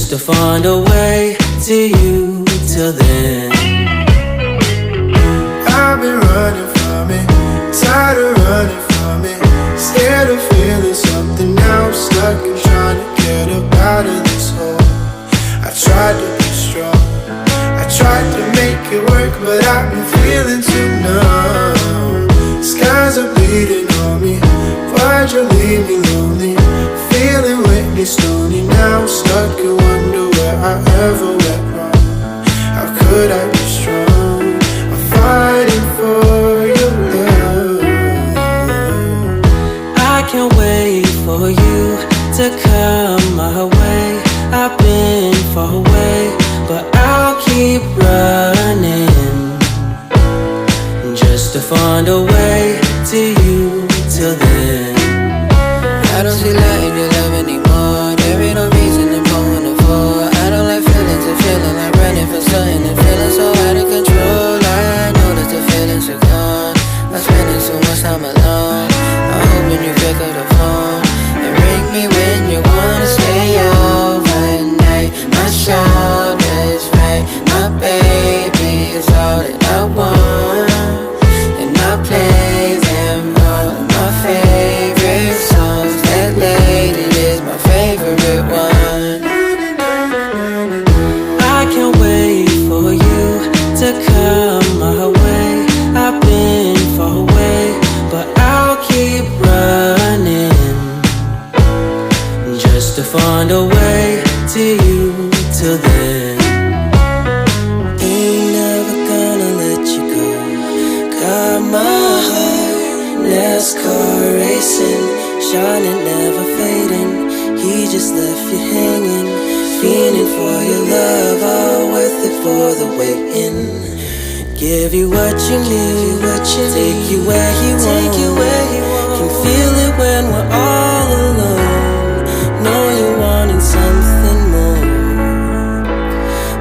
just to find a way to you till then. I've been running from it, tired of running from it, scared of feeling something now, stuck and trying to get up out of this hole. I tried to be strong, I tried to make it work, but I've been feeling too numb. Skies are bleeding on me, why'd you leave me lonely? Feeling Whitney Stoney now, stuck and wonder where I ever went wrong. How could I be strong? I'm fighting for your love. I can't wait for you to come my way. I've been far away, but I'll keep running just to find a way to you till then. I don't see light in your love anymore. There ain't no reason to go on the floor. I don't like feelings and feeling like running for something and feeling so out of control. I know that the feelings are gone. I'm spending so much time alone. I'm hoping you pick up the phone and ring me when you wanna stay overnight. My shoulders right, my baby is all that I want, and I play them all of my favorite songs. That lady is my favorite one. I can't wait for you to come my way. I've been far away, but I'll keep running just to find a way to you till then. Ain't never gonna let you go. Got my heart NASCAR racing, shining, never fading. He just left you hanging, fiending for your love, all worth it for the waiting. Give you what you need, take you where you want. Can feel it when we're all alone. Know you're wanting something more.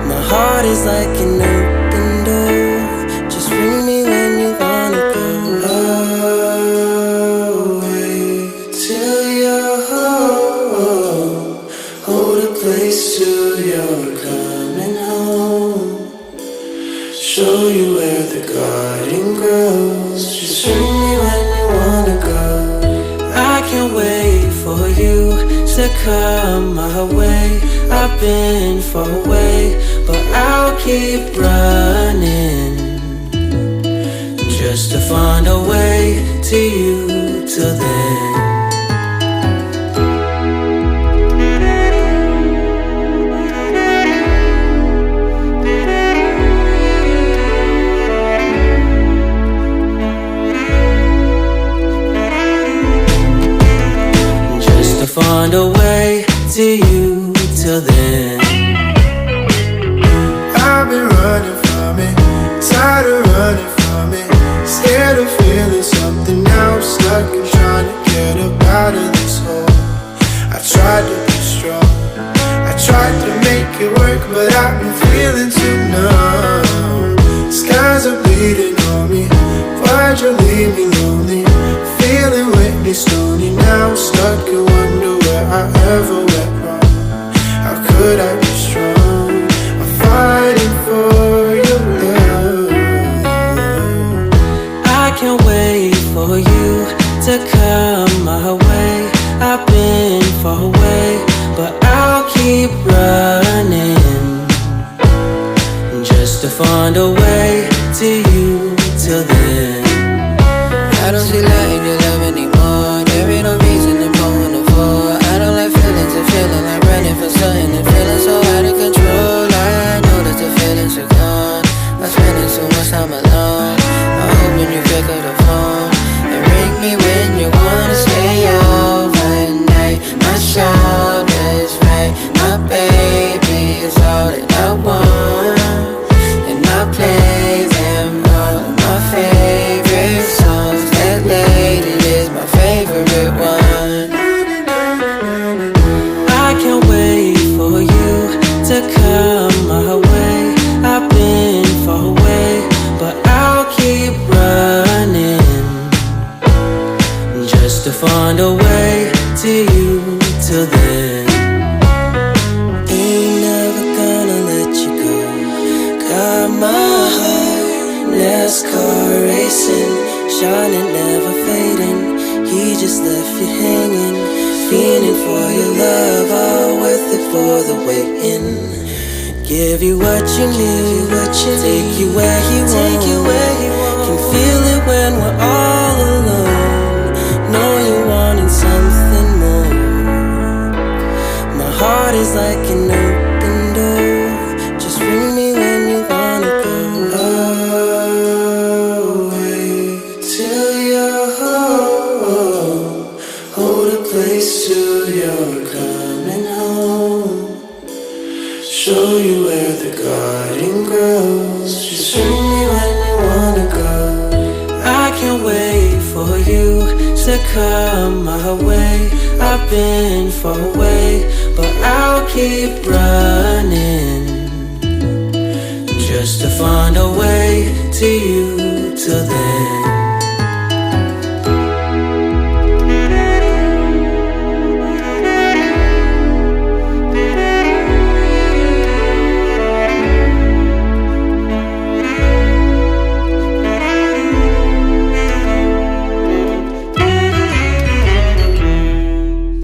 My heart is like an open door. Just ring me when you wanna go. Oh, wait till you're home. Hold a place till you're coming home. Show you where the garden grows. Just ring me when you wanna go. I can't wait for you to come my way. I've been far away, but I'll keep running just to find a way to you till then. Find a way to you till then. I've been running from it, tired of running from it, scared of feeling something now, stuck and trying to get up out of this hole. I tried to be strong, I tried to make it work, but I've been feeling too numb. Skies are bleeding on me, why'd you leave me lonely? Feeling Whitney Stoney now, stuck and wonder where I ever went wrong. How could I be strong? I'm fighting for your love. I can't wait for you to come my way. I've been far away, but I'll keep running just to find a way to you till then. I don't see light in your love anymore. There ain't no reason to go on the floor. I don't like feelings and feeling like running for something and feeling so out of control. I know that the feelings are gone. I'm spending so much time alone. I'm hoping you pick up the phone and ring me when you wanna stay overnight. My shoulders right, my baby is all that I want, and I play them all of my favorite songs. That lady is my favorite one. I can't wait for you to come my way. I've been far away, but I'll keep running just to find a way to you till then. Ain't shining, never fading. He just left you hanging, fiending for your love, all worth it for the waiting. Give you what you need, take you where he wants. Can feel it when we're all alone. Know you're wanting something more. My heart is like an open door. Just ring me when you wanna go. I'll wait till you're home. Hold a place till you're coming home. Show you where the garden grows. Just ring me when you wanna go. I can't wait for you to come my way. I've been far away, but I'll keep running just to find a way to you till then.